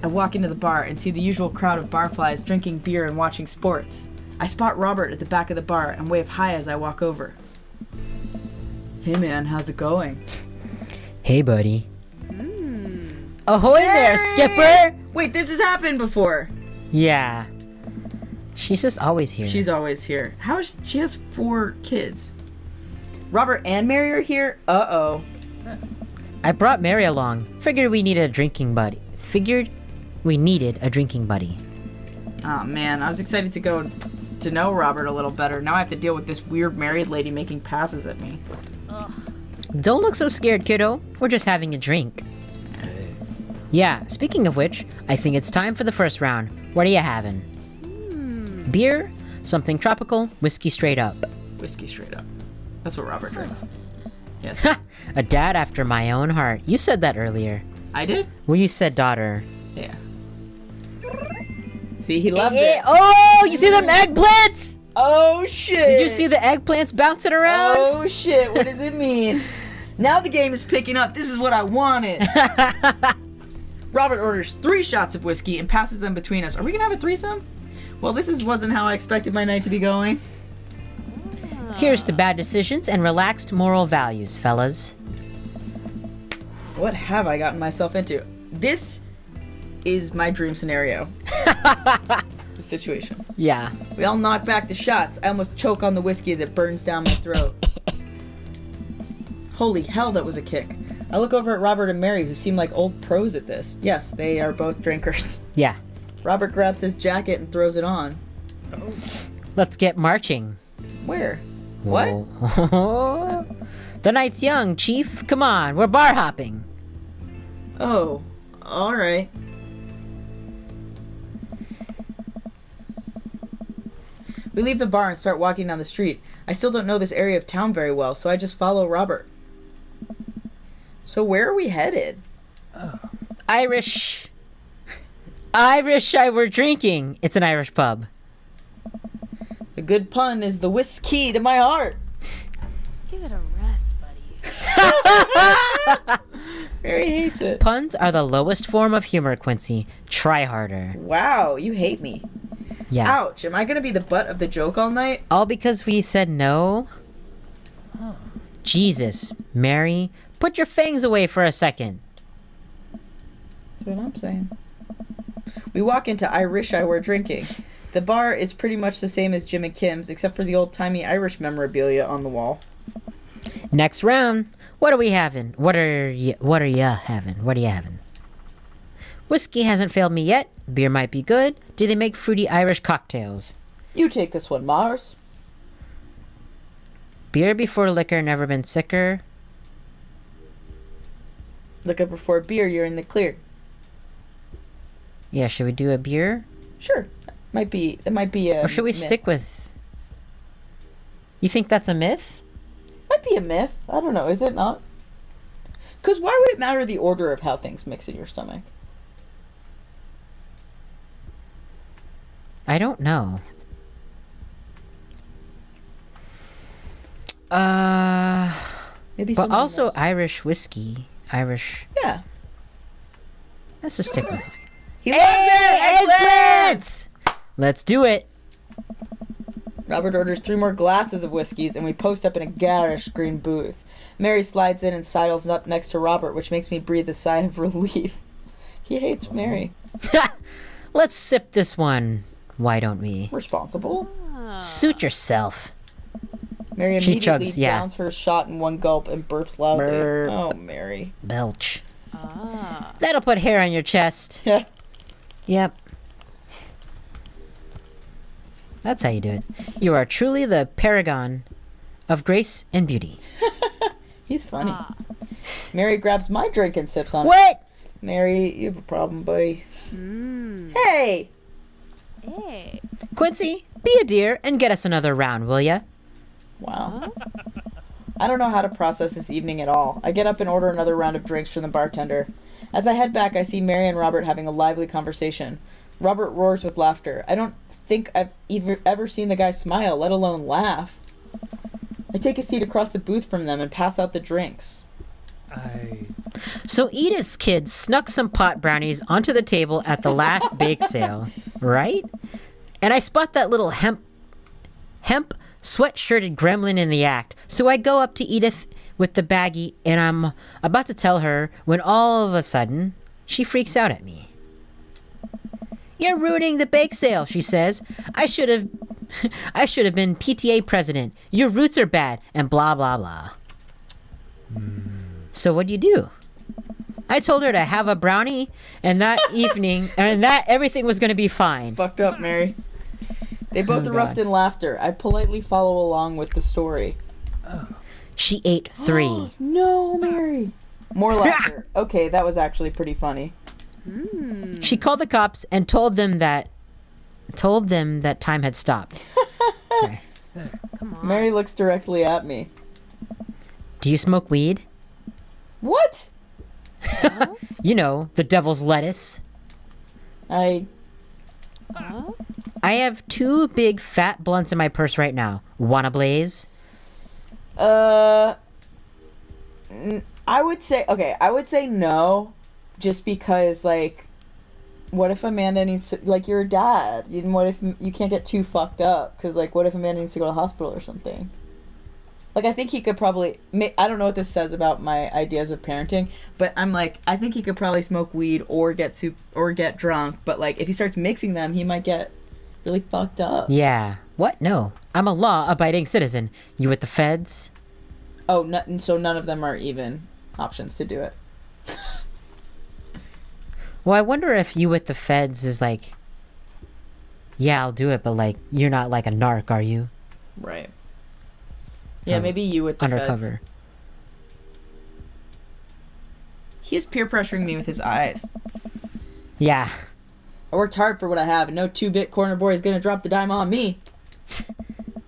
I walk into the bar and see the usual crowd of barflies drinking beer and watching sports. I spot Robert at the back of the bar and wave hi as I walk over. Hey man, how's it going? Hey buddy. Ahoy there, Skipper! Wait, this has happened before. Yeah. She's just always here. She's always here. How is she has 4 kids? Robert and Mary are here? Uh-oh. I brought Mary along. Figured we needed a drinking buddy. Oh man, I was excited to go to know Robert a little better. Now I have to deal with this weird married lady making passes at me. Ugh. Don't look so scared, kiddo. We're just having a drink. Yeah, speaking of which, I think it's time for the first round. What are you having? Beer, something tropical, whiskey straight up. Whiskey straight up. That's what Robert drinks. Yes. A dad after my own heart. You said that earlier. I did? Well, you said daughter. Yeah. See, he loved it. Oh, you see them eggplants? Oh shit! Did you see the eggplants bouncing around? Oh shit, what does it mean? Now the game is picking up. This is what I wanted. Robert orders 3 shots of whiskey and passes them between us. Are we gonna have a threesome? Well, wasn't how I expected my night to be going. Here's to bad decisions and relaxed moral values, fellas. What have I gotten myself into? This is my dream scenario. The situation. Yeah. We all knock back the shots. I almost choke on the whiskey as it burns down my throat. Holy hell, that was a kick. I look over at Robert and Mary, who seem like old pros at this. Yes, they are both drinkers. Yeah. Robert grabs his jacket and throws it on. Let's get marching. Where? What? Whoa. The night's young, Chief. Come on, we're bar hopping. Oh, alright. We leave the bar and start walking down the street. I still don't know this area of town very well, so I just follow Robert. So where are we headed? Irish. I wish I were drinking. It's an Irish pub. A good pun is the whiskey to my heart. Give it a rest, buddy. Mary hates it. Puns are the lowest form of humor, Quincy. Try harder. Wow, you hate me. Yeah. Ouch, am I gonna be the butt of the joke all night? All because we said no? Jesus, Mary, put your fangs away for a second. That's what I'm saying. We walk into I Wish I Were Drinking. The bar is pretty much the same as Jim and Kim's, except for the old-timey Irish memorabilia on the wall. Next round. What are we having? What are you having? Whiskey hasn't failed me yet. Beer might be good. Do they make fruity Irish cocktails? You take this one, Mars. Beer before liquor, never been sicker. Look up before beer, you're in the clear. Yeah, should we do a beer? Sure. It might be a Or should we myth. stick with... You think that's a myth? Might be a myth. I don't know. Is it not? Because why would it matter the order of how things mix in your stomach? I don't know. Maybe. But someone also knows. Irish whiskey. Irish... Yeah. Let's just stick with it. He loves it! Eggplants! Let's do it. Robert orders 3 more glasses of whiskeys, and we post up in a garish green booth. Mary slides in and sidles up next to Robert, which makes me breathe a sigh of relief. He hates Mary. Let's sip this one. Why don't we? Responsible. Suit yourself. Mary She immediately chugs, yeah. downs her shot in one gulp and burps loudly. Burp. Oh, Mary. Belch. Ah. That'll put hair on your chest. Yeah. Yep. That's how you do it. You are truly the paragon of grace and beauty. He's funny. Ah. Mary grabs my drink and sips on it. What? Mary, you have a problem, buddy. Mm. Hey! Hey. Quincy, be a dear and get us another round, will ya? Wow. I don't know how to process this evening at all. I get up and order another round of drinks from the bartender. As I head back, I see Mary and Robert having a lively conversation. Robert roars with laughter. I don't think I've ever seen the guy smile, let alone laugh. I take a seat across the booth from them and pass out the drinks. I So Edith's kids snuck some pot brownies onto the table at the last bake sale, right? And I spot that little hemp sweat-shirted gremlin in the act. So I go up to Edith with the baggie and I'm about to tell her when all of a sudden she freaks out at me. "You're ruining the bake sale," she says. I should have been PTA president. Your roots are bad," and blah, blah, blah. So what'd you do? I told her to have a brownie, and that evening, and that everything was going to be fine. Fucked up, Mary. They both erupt God. in laughter. I politely follow along with the story. She ate 3. No, Mary. More laughter. Okay, that was actually pretty funny. She called the cops and told them that time had stopped. Sorry. Come on. Mary looks directly at me. Do you smoke weed? What? You know, the devil's lettuce. I Huh? I have 2 big fat blunts in my purse right now. Wanna blaze? I would say no, just because, like, what if Amanda needs to, like, you're a dad, and what if you can't get too fucked up, because, like, what if Amanda needs to go to the hospital or something? Like, I think he could probably, I don't know what this says about my ideas of parenting, but I'm like, I think he could probably smoke weed or get drunk, but, like, if he starts mixing them, he might get really fucked up. Yeah. What? No. I'm a law-abiding citizen. You with the feds? Oh, so none of them are even options to do it. Well, I wonder if you with the feds is like, yeah, I'll do it, but like, you're not like a narc, are you? Right. Yeah, maybe you with the Undercover. feds. He is peer pressuring me with his eyes. Yeah. I worked hard for what I have, and no 2-bit corner boy is gonna drop the dime on me. So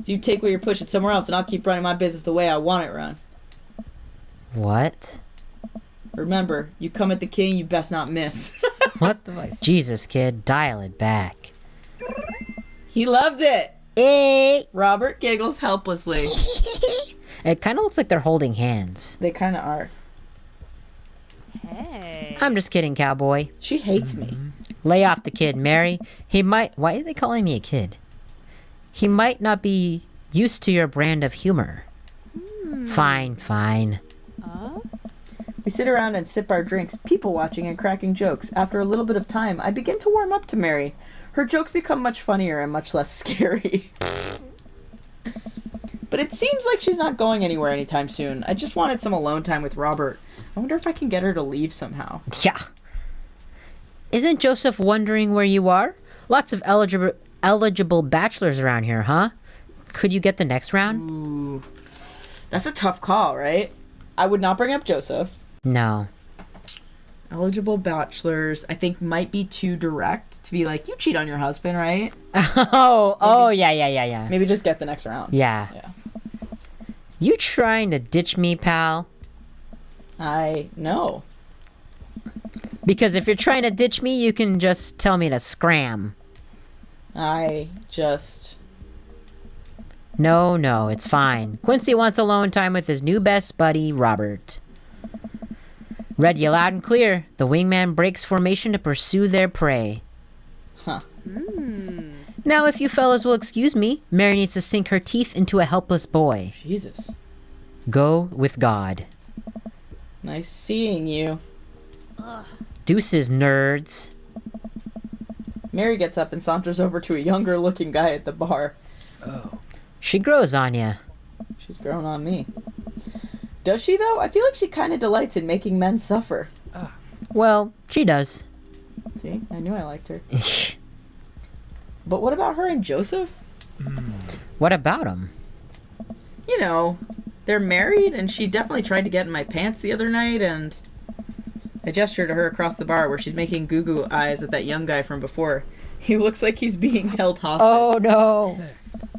you take what you're pushing somewhere else, and I'll keep running my business the way I want it run. What? Remember, you come at the king, you best not miss. What the fuck? Jesus, kid, dial it back. He loved it. Eh. Robert giggles helplessly. It kind of looks like they're holding hands. They kind of are. Hey. I'm just kidding, cowboy. She hates me. Lay off the kid, Mary. He might... Why are they calling me a kid? He might not be used to your brand of humor. Fine, fine. We sit around and sip our drinks, people watching and cracking jokes. After a little bit of time, I begin to warm up to Mary. Her jokes become much funnier and much less scary. But it seems like she's not going anywhere anytime soon. I just wanted some alone time with Robert. I wonder if I can get her to leave somehow. Yeah. Isn't Joseph wondering where you are? Lots of eligible bachelors around here, huh? Could you get the next round? Ooh. That's a tough call, right? I would not bring up Joseph. No. Eligible bachelors, I think, might be too direct to be like, you cheat on your husband, right? Yeah. Maybe just get the next round. Yeah. You trying to ditch me, pal? I know. Because if you're trying to ditch me, you can just tell me to scram. No, it's fine. Quincy wants alone time with his new best buddy, Robert. Read you loud and clear. The wingman breaks formation to pursue their prey. Huh. Now, if you fellas will excuse me, Mary needs to sink her teeth into a helpless boy. Jesus. Go with God. Nice seeing you. Deuces, nerds. Mary gets up and saunters over to a younger looking guy at the bar. She grows on ya. She's grown on me. Does she, though? I feel like she kind of delights in making men suffer. Well, she does. See? I knew I liked her. But what about her and Joseph? What about him? You know, they're married, and she definitely tried to get in my pants the other night, and I gestured to her across the bar where she's making goo-goo eyes at that young guy from before. He looks like he's being held hostage. Oh, no.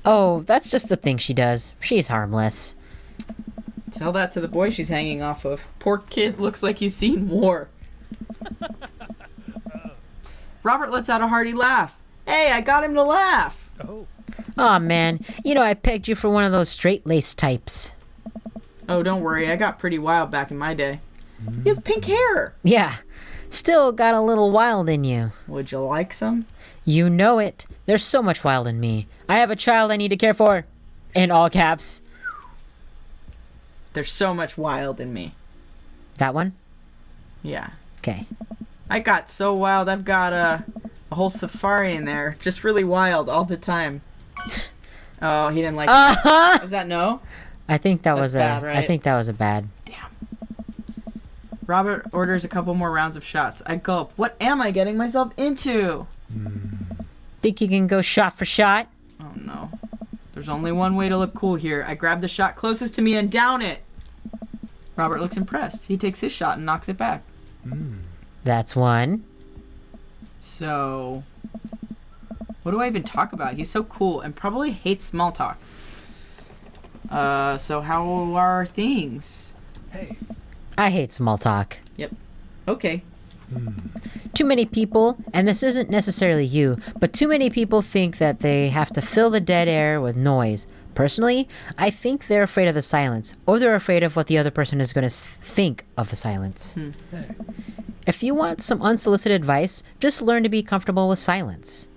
Oh, that's just the thing she does. She's harmless. Tell that to the boy she's hanging off of. Poor kid looks like he's seen war. Robert lets out a hearty laugh. Hey, I got him to laugh. Aw, man. You know I pegged you for one of those straight-laced types. Oh, don't worry. I got pretty wild back in my day. He has pink hair. Yeah, still got a little wild in you. Would you like some? You know it. There's so much wild in me. I have a child I need to care for. In all caps. There's so much wild in me. That one? Yeah. Okay. I got so wild, I've got a whole safari in there. Just really wild all the time. Oh, he didn't like it. Is that no? I think that That's was bad, right? I think that was a bad. Damn. Robert orders a couple more rounds of shots. I gulp. What am I getting myself into? Think you can go shot for shot? Oh no. There's only one way to look cool here. I grab the shot closest to me and down it. Robert looks impressed. He takes his shot and knocks it back. That's one. So, what do I even talk about? He's so cool and probably hates small talk. So how are things? I hate small talk. Yep. Okay. Too many people, and this isn't necessarily you, but too many people think that they have to fill the dead air with noise. Personally, I think they're afraid of the silence, or they're afraid of what the other person is going to think of the silence. If you want some unsolicited advice, just learn to be comfortable with silence.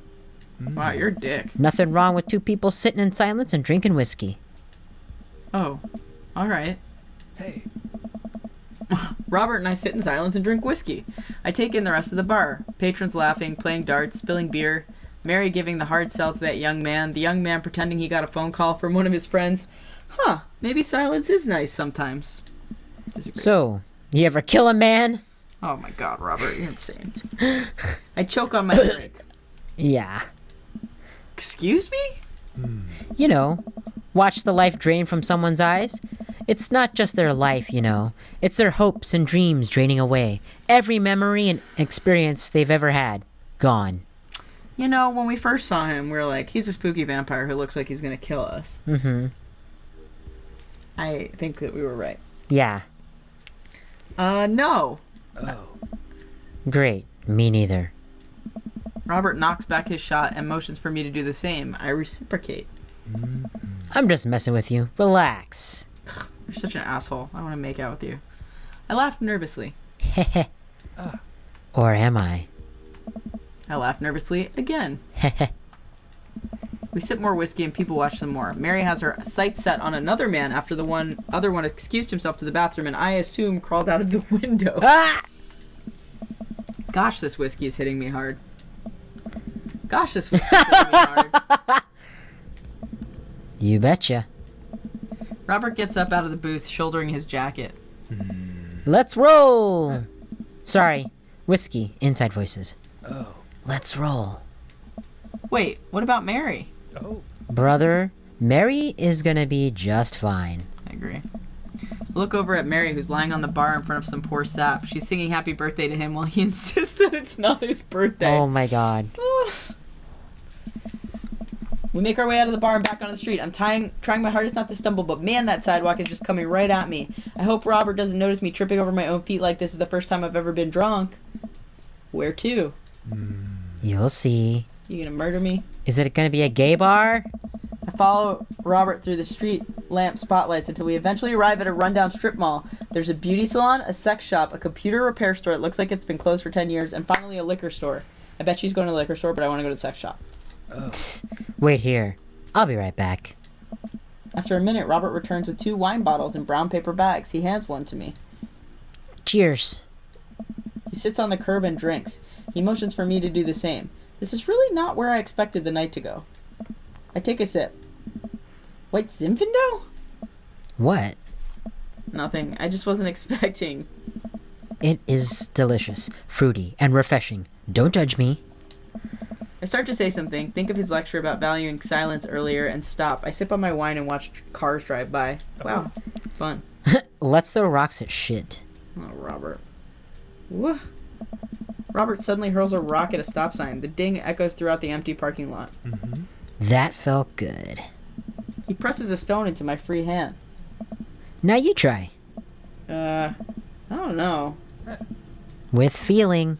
Wow, you're a dick. Nothing wrong with two people sitting in silence and drinking whiskey. Oh, all right. Robert and I sit in silence and drink whiskey. I take in the rest of the bar. Patrons laughing, playing darts, spilling beer. Mary giving the hard sell to that young man. The young man pretending he got a phone call from one of his friends. Huh, maybe silence is nice sometimes. Disagree. So, you ever kill a man? Oh my god, Robert, you're insane. I choke on my drink. Yeah. Excuse me? You know, watch the life drain from someone's eyes. It's not just their life, you know. It's their hopes and dreams draining away. Every memory and experience they've ever had. Gone. You know, when we first saw him, we were like, he's a spooky vampire who looks like he's gonna kill us. I think that we were right. Yeah. No. Great. Me neither. Robert knocks back his shot and motions for me to do the same. I reciprocate. I'm just messing with you. Relax. You're such an asshole. I want to make out with you. I laugh nervously. Or am I? I laugh nervously again. We sip more whiskey and people watch some more. Mary has her sights set on another man after the other one excused himself to the bathroom and I assume crawled out of the window. Gosh, this whiskey is hitting me hard. You betcha. Robert gets up out of the booth, shouldering his jacket. Let's roll! Sorry. Whiskey. Inside voices. Let's roll. Wait, what about Mary? Brother, Mary is gonna be just fine. I agree. Look over at Mary, who's lying on the bar in front of some poor sap. She's singing happy birthday to him while he insists that it's not his birthday. Oh my god. We make our way out of the bar and back on the street. I'm trying my hardest not to stumble, but man, that sidewalk is just coming right at me. I hope Robert doesn't notice me tripping over my own feet like this is the first time I've ever been drunk. Where to? You'll see. You gonna murder me? Is it gonna be a gay bar? I follow Robert through the street lamp spotlights until we eventually arrive at a rundown strip mall. There's a beauty salon, a sex shop, a computer repair store that looks like it's been closed for 10 years, and finally a liquor store. I bet she's going to the liquor store, but I want to go to the sex shop. Wait here. I'll be right back. After a minute, Robert returns with 2 wine bottles in brown paper bags. He hands one to me. Cheers. He sits on the curb and drinks. He motions for me to do the same. This is really not where I expected the night to go. I take a sip. White Zinfandel? What? Nothing. I just wasn't expecting. It is delicious, fruity, and refreshing. Don't judge me. I start to say something, think of his lecture about valuing silence earlier, and stop. I sip on my wine and watch cars drive by. Wow. Fun. Let's throw rocks at shit. Oh, Robert. Woo. Robert suddenly hurls a rock at a stop sign. The ding echoes throughout the empty parking lot. That felt good. He presses a stone into my free hand. Now you try. I don't know. With feeling.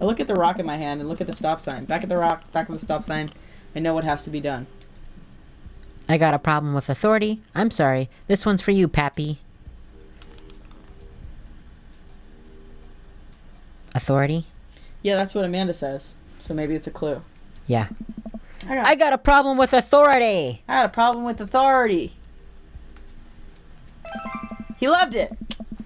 I look at the rock in my hand and look at the stop sign. Back at the rock, back at the stop sign. I know what has to be done. I got a problem with authority. I'm sorry. This one's for you, Pappy. Authority? Yeah, that's what Amanda says. So maybe it's a clue. Yeah. I I got a problem with authority! had a problem with authority. He loved it.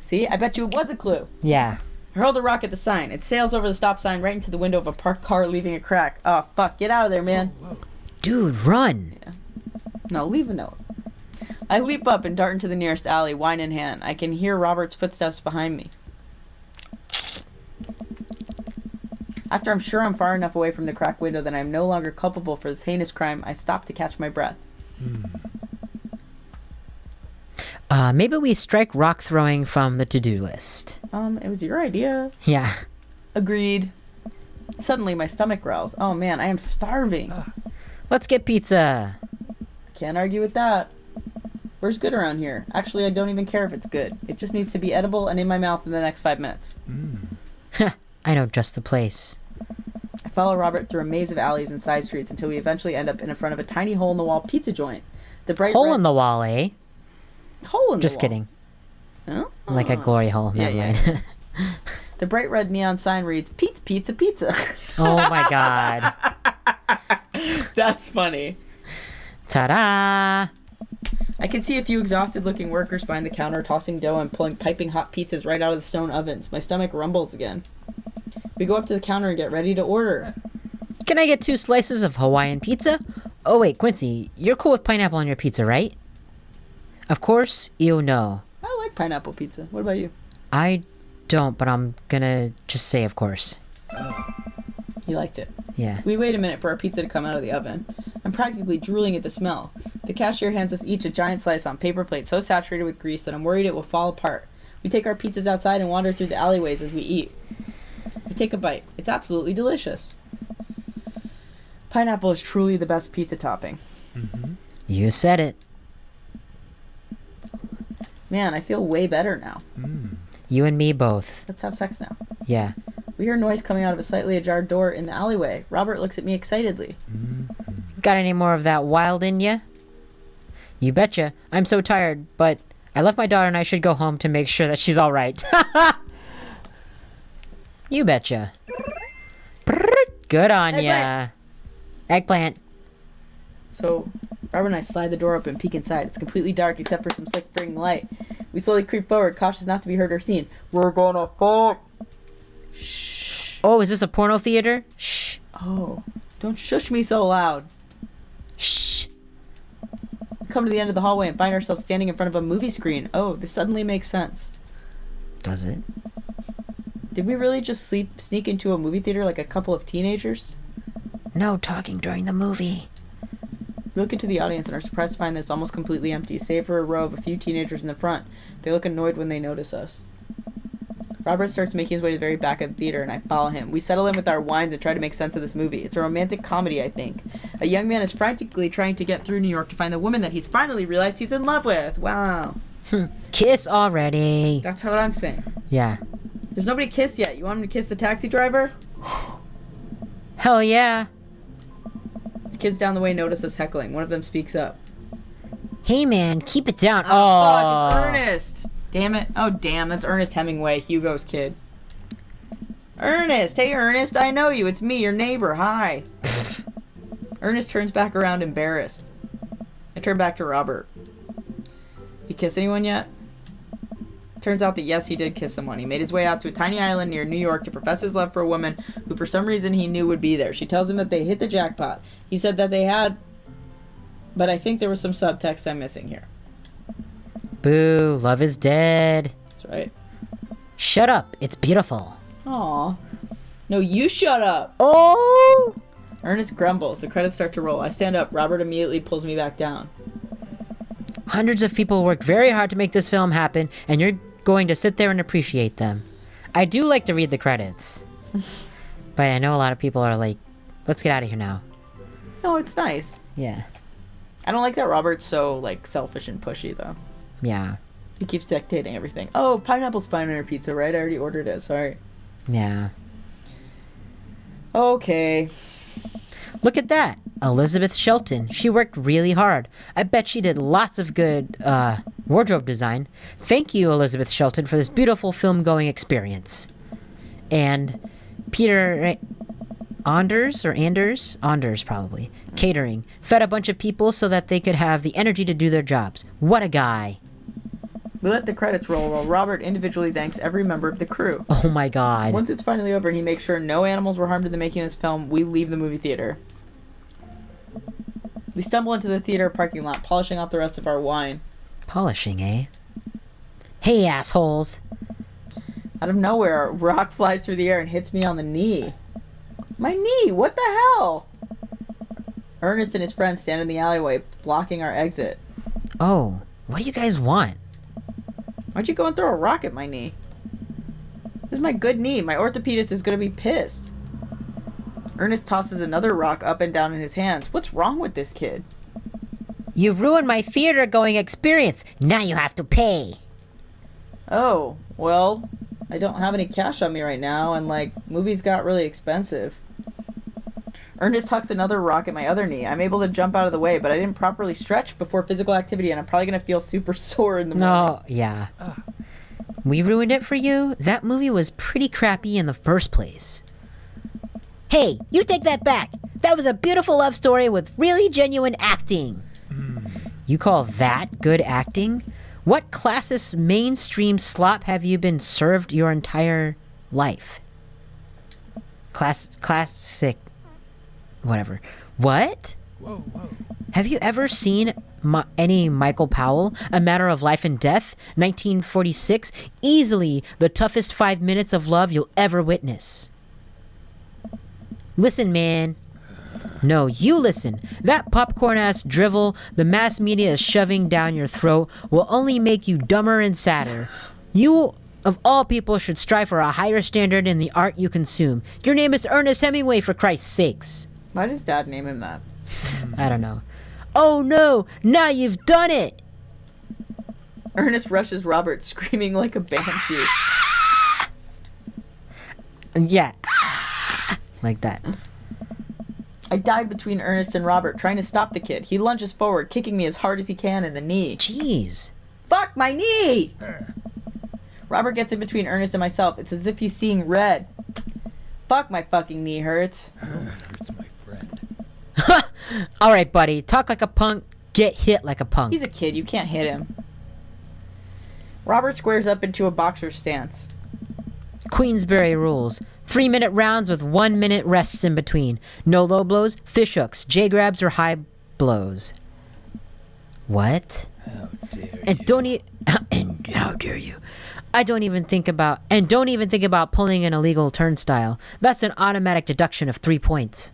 See, I bet you it was a clue. Yeah. I hurl the rock at the sign. It sails over the stop sign right into the window of a parked car, leaving a crack. Oh, fuck. Get out of there, man. Dude, run! No, leave a note. I leap up and dart into the nearest alley, wine in hand. I can hear Robert's footsteps behind me. After I'm sure I'm far enough away from the cracked window that I'm no longer culpable for this heinous crime, I stop to catch my breath. Maybe we strike rock throwing from the to-do list. It was your idea. Yeah. Agreed. Suddenly, my stomach growls. Oh man, I am starving. Let's get pizza. Can't argue with that. Where's good around here? Actually, I don't even care if it's good. It just needs to be edible and in my mouth in the next 5 minutes. I know just the place. I follow Robert through a maze of alleys and side streets until we eventually end up in front of a tiny hole-in-the-wall pizza joint. The bright Hole red... in the wall, eh? Hole in Just the wall. kidding. Oh. Like a glory hole. Yeah, Never mind. The bright red neon sign reads, Pizza, Pizza, Pizza. Oh my god. That's funny. Ta-da! I can see a few exhausted-looking workers behind the counter tossing dough and pulling piping hot pizzas right out of the stone ovens. My stomach rumbles again. We go up to the counter and get ready to order. Can I get 2 slices of Hawaiian pizza? Oh wait, Quincy, you're cool with pineapple on your pizza, right? Of course, you know. I like pineapple pizza. What about you? I don't, but I'm gonna just say of course. He liked it. Yeah. We wait a minute for our pizza to come out of the oven. I'm practically drooling at the smell. The cashier hands us each a giant slice on paper plate so saturated with grease that I'm worried it will fall apart. We take our pizzas outside and wander through the alleyways as we eat. I take a bite. It's absolutely delicious. Pineapple is truly the best pizza topping. You said it. Man, I feel way better now. You and me both. Let's have sex now. Yeah. We hear noise coming out of a slightly ajar door in the alleyway. Robert looks at me excitedly. Got any more of that wild in ya? You betcha. I'm so tired, but I left my daughter and I should go home to make sure that she's alright. You betcha. Good on ya. Eggplant. So, Robert and I slide the door open and peek inside. It's completely dark except for some flickering light. We slowly creep forward, cautious not to be heard or seen. We're gonna fuck. Shh. Oh, is this a porno theater? Shh. Oh, don't shush me so loud. Shh. We come to the end of the hallway and find ourselves standing in front of a movie screen. Oh, this suddenly makes sense. Does it? Did we really just sneak into a movie theater like a couple of teenagers? No talking during the movie. We look into the audience and are surprised to find that it's almost completely empty, save for a row of a few teenagers in the front. They look annoyed when they notice us. Robert starts making his way to the very back of the theater, and I follow him. We settle in with our wines and try to make sense of this movie. It's a romantic comedy, I think. A young man is frantically trying to get through New York to find the woman that he's finally realized he's in love with. Wow. Kiss already. That's what I'm saying. Yeah. There's nobody kissed yet. You want him to kiss the taxi driver? Hell yeah. The kids down the way notice us heckling. One of them speaks up. Hey man, keep it down. Oh, fuck, it's Ernest. Damn it. Oh, damn, that's Ernest Hemingway, Hugo's kid. Ernest! Hey, Ernest, I know you. It's me, your neighbor. Hi. Ernest turns back around embarrassed. I turn back to Robert. You kiss anyone yet? Turns out that yes, he did kiss someone. He made his way out to a tiny island near New York to profess his love for a woman who for some reason he knew would be there. She tells him that they hit the jackpot. He said that they had, but I think there was some subtext I'm missing here. Boo, love is dead. That's right. Shut up, it's beautiful. Aw. No, you shut up. Oh! Ernest grumbles. The credits start to roll. I stand up. Robert immediately pulls me back down. Hundreds of people worked very hard to make this film happen, and you're going to sit there and appreciate them. I do like to read the credits. But I know a lot of people are like, let's get out of here now. No, it's nice. Yeah. I don't like that Robert's so, like, selfish and pushy, though. Yeah. He keeps dictating everything. Oh, pineapple's fine on your pizza, right? I already ordered it. Sorry. Yeah. Okay. Look at that. Elizabeth Shelton. She worked really hard. I bet she did lots of good wardrobe design. Thank you, Elizabeth Shelton, for this beautiful film-going experience. and Peter Anders probably, catering, fed a bunch of people so that they could have the energy to do their jobs. What a guy. We let the credits roll while Robert individually thanks every member of the crew. Oh my god. Once it's finally over and he makes sure no animals were harmed in the making of this film, we leave the movie theater. We stumble into the theater parking lot, polishing off the rest of our wine. Polishing, eh? Hey, assholes. Out of nowhere, a rock flies through the air and hits me on the knee. My knee! What the hell? Ernest and his friends stand in the alleyway, blocking our exit. Oh, what do you guys want? Why'd you go and throw a rock at my knee? This is my good knee. My orthopedist is gonna be pissed. Ernest tosses another rock up and down in his hands. What's wrong with this kid? You ruined my theater-going experience. Now you have to pay. Oh, well, I don't have any cash on me right now, and, movies got really expensive. Ernest hucks another rock at my other knee. I'm able to jump out of the way, but I didn't properly stretch before physical activity, and I'm probably going to feel super sore in the morning. Oh, yeah. We ruined it for you? That movie was pretty crappy in the first place. Hey, you take that back! That was a beautiful love story with really genuine acting! You call that good acting? What classist mainstream slop have you been served your entire life? Classic... Whatever. What? Whoa. Have you ever seen any Michael Powell? A Matter of Life and Death? 1946? Easily the toughest 5 minutes of love you'll ever witness. Listen, man. No, you listen. That popcorn-ass drivel the mass media is shoving down your throat will only make you dumber and sadder. You, of all people, should strive for a higher standard in the art you consume. Your name is Ernest Hemingway, for Christ's sakes. Why does Dad name him that? I don't know. Oh no! Now you've done it! Ernest rushes Robert, screaming like a banshee. Yeah. Like that. I dive between Ernest and Robert, trying to stop the kid. He lunges forward, kicking me as hard as he can in the knee. Jeez. Fuck, my knee! Robert gets in between Ernest and myself. It's as if he's seeing red. Fuck, my fucking knee hurts. It's my friend. Alright, buddy. Talk like a punk, get hit like a punk. He's a kid, you can't hit him. Robert squares up into a boxer stance. Queensberry rules. 3-minute rounds with 1 minute rests in between. No low blows, fish hooks, J-grabs, or high blows. What? How dare you? And how dare you? Don't even think about pulling an illegal turnstile. That's an automatic deduction of 3 points.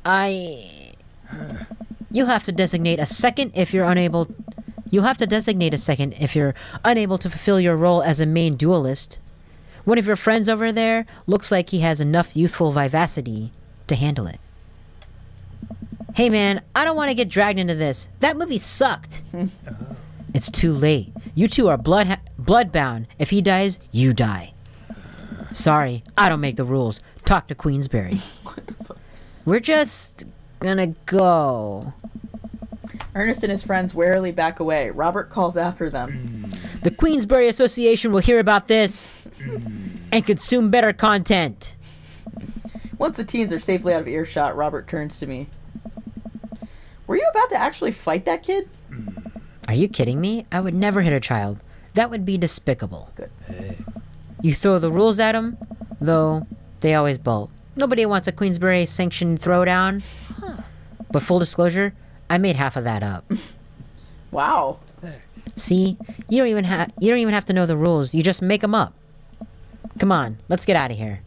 You'll have to designate a second if you're unable to fulfill your role as a main duelist. One of your friends over there looks like he has enough youthful vivacity to handle it. Hey man, I don't want to get dragged into this. That movie sucked. It's too late. You two are bloodbound. If he dies, you die. Sorry, I don't make the rules. Talk to Queensberry. What the fuck? We're just gonna go. Ernest and his friends warily back away. Robert calls after them. The Queensberry Association will hear about this and consume better content. Once the teens are safely out of earshot, Robert turns to me. Were you about to actually fight that kid? Are you kidding me? I would never hit a child. That would be despicable. Good. Hey. You throw the rules at them, though they always bolt. Nobody wants a Queensberry sanctioned throwdown. But full disclosure, I made half of that up. Wow. See, you don't even have to know the rules. You just make them up. Come on, let's get out of here.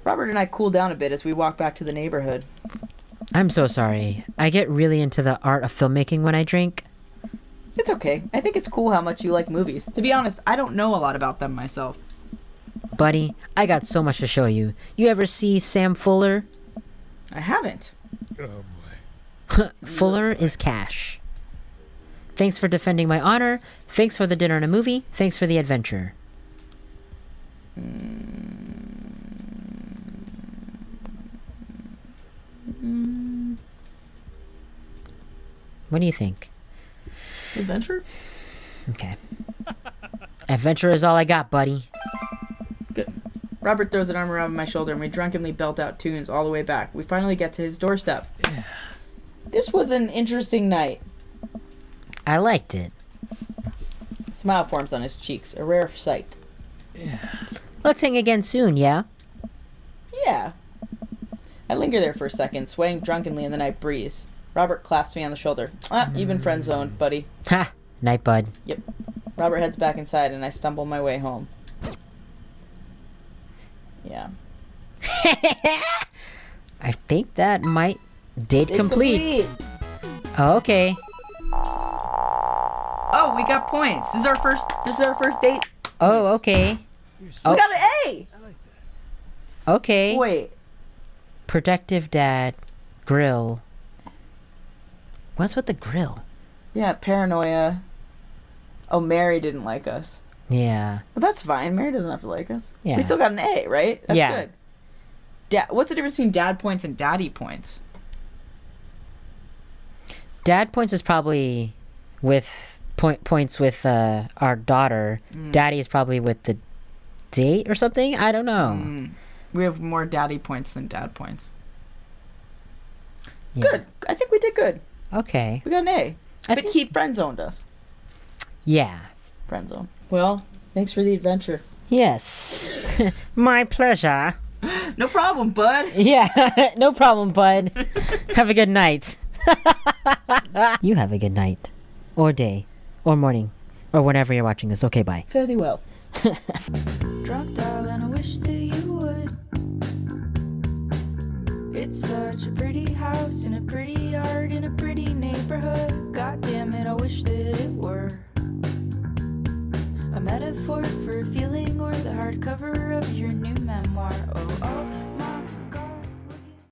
Robert and I cool down a bit as we walk back to the neighborhood. I'm so sorry. I get really into the art of filmmaking when I drink. It's okay. I think it's cool how much you like movies. To be honest, I don't know a lot about them myself. Buddy, I got so much to show you. You ever see Sam Fuller? I haven't. Oh boy. Fuller is cash. Thanks for defending my honor. Thanks for the dinner and a movie. Thanks for the adventure. What do you think? Adventure? Okay. Adventure is all I got, buddy. Good. Robert throws an arm around my shoulder and we drunkenly belt out tunes all the way back. We finally get to his doorstep. This was an interesting night. I liked it. A smile forms on his cheeks, a rare sight. Let's hang again soon, yeah? Yeah. I linger there for a second, swaying drunkenly in the night breeze. Robert claps me on the shoulder. You've been friend zoned, buddy. Ha! Night, bud. Yep. Robert heads back inside and I stumble my way home. Yeah. I think that might... Date complete. Okay. Oh, we got points. This is our first date. Oh, okay. Oh. We got an A! Okay. Wait. Protective dad. Grill. What's with the grill? Yeah, paranoia. Oh, Mary didn't like us. Yeah. But that's fine. Mary doesn't have to like us. Yeah. We still got an A, right? That's Yeah. good. What's the difference between dad points and daddy points? Dad points is probably with points with our daughter. Daddy is probably with the date or something. I don't know. We have more daddy points than dad points. Yeah. Good. I think we did good. Okay. We got an A. I But think- he friend zoned us. Yeah. Friend zone. Well, thanks for the adventure. Yes. My pleasure. No problem, bud. Yeah. No problem, bud. Have a good night. You have a good night. Or day. Or morning. Or whenever you're watching this. Okay, bye. Fairly well. Drunk darling, I wish that you would. It's such a pretty house in a pretty yard in a pretty neighborhood. God damn it, I wish that it were a metaphor for a feeling or the hardcover of your